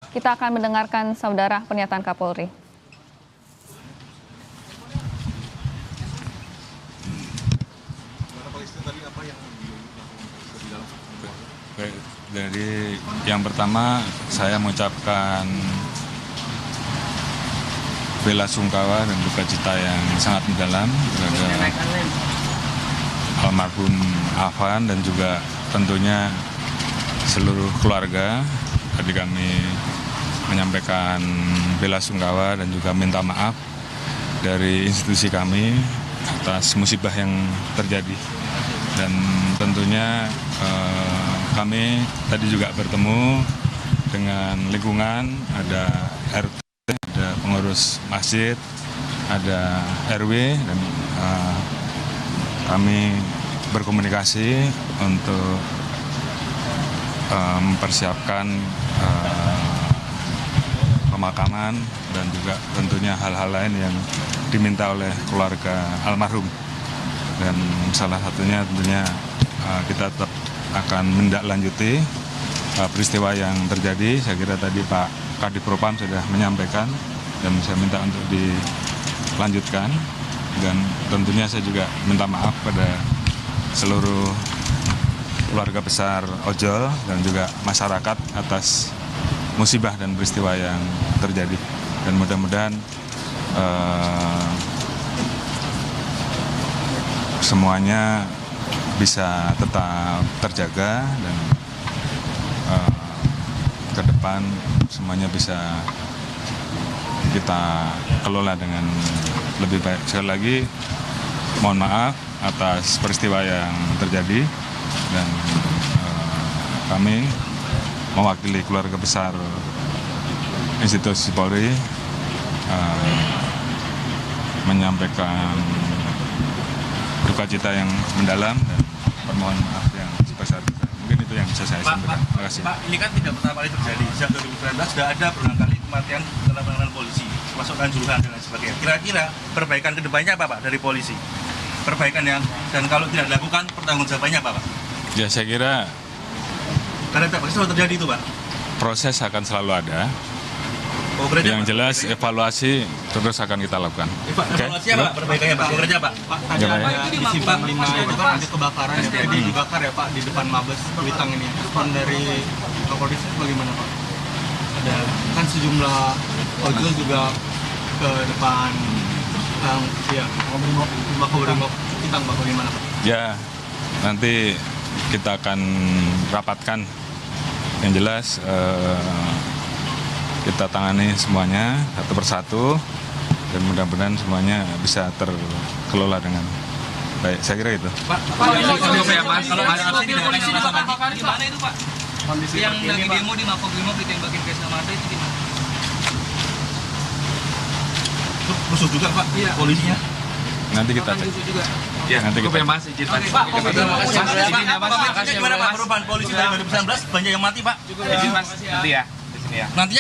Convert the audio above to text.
Kita akan mendengarkan saudara pernyataan Kapolri. Jadi yang pertama saya mengucapkan bela sungkawa dan duka cita yang sangat mendalam terhadap almarhum Afan dan juga tentunya seluruh keluarga. Tadi kami menyampaikan bela sungkawa dan juga minta maaf dari institusi kami atas musibah yang terjadi. Dan tentunya kami tadi juga bertemu dengan lingkungan, ada RT, ada pengurus masjid, ada RW, dan kami berkomunikasi untuk mempersiapkan pemakaman dan juga tentunya hal-hal lain yang diminta oleh keluarga almarhum. Dan salah satunya tentunya kita tetap akan menindaklanjuti peristiwa yang terjadi. Saya kira tadi Pak Kadif Propam sudah menyampaikan dan saya minta untuk dilanjutkan. Dan tentunya saya juga minta maaf pada seluruh keluarga besar ojol dan juga masyarakat atas musibah dan peristiwa yang terjadi. Dan mudah-mudahan semuanya bisa tetap terjaga dan ke depan semuanya bisa kita kelola dengan lebih baik. Sekali lagi mohon maaf atas peristiwa yang terjadi dan kami mewakili keluarga besar institusi Polri menyampaikan duka cita yang mendalam dan permohon maaf yang sebesar-besarnya. Mungkin itu yang bisa saya sampaikan. Terima kasih. Pak, ini kan tidak pertama kali terjadi. Sejak 2019 sudah ada berulang kali kematian dalam penanganan polisi, termasuk kanjuruhan dan lain sebagainya. Kira-kira perbaikan kedepannya apa Pak dari polisi? Perbaikan yang dan kalau tidak dilakukan pertanggungjawabannya apa Pak? Ya saya kira Karena tidak pasti selalu terjadi itu Pak. proses akan selalu ada. Konkretnya, Yang Pak, jelas perbaikannya. evaluasi terus akan kita lakukan. Evaluasi apa Pak? Perbaikannya Pak. Konkretnya Pak. Tadi Ya, Pak, ada ya. di Simpang 5 itu kan ada kebakaran ya, jadi dibakar ya Pak di depan Mabes Kuitang ini. Respon dari Kapolri bagaimana Pak? Ada kan sejumlah ojol juga ke depan Makobrimob Kuitang Pak, bagaimana Pak? Ya, nanti kita akan rapatkan. Yang jelas kita tangani semuanya satu persatu dan mudah-mudahan semuanya bisa terkelola dengan baik. Saya kira itu. Pak, kalau aksi gimana itu Pak? Kondisi Yang ini, lagi Pak. demo di Makobrimob ditembakin gas air mata itu gimana? Rusuh juga Pak. Iya. Polisinya. Nanti kita Akan cek. rusuh juga. Ya, nanti kita. Oke, Pak, Gimana Pak perubahan polisi dari 2019 banyak yang mati Pak? Nanti ya. Nantinya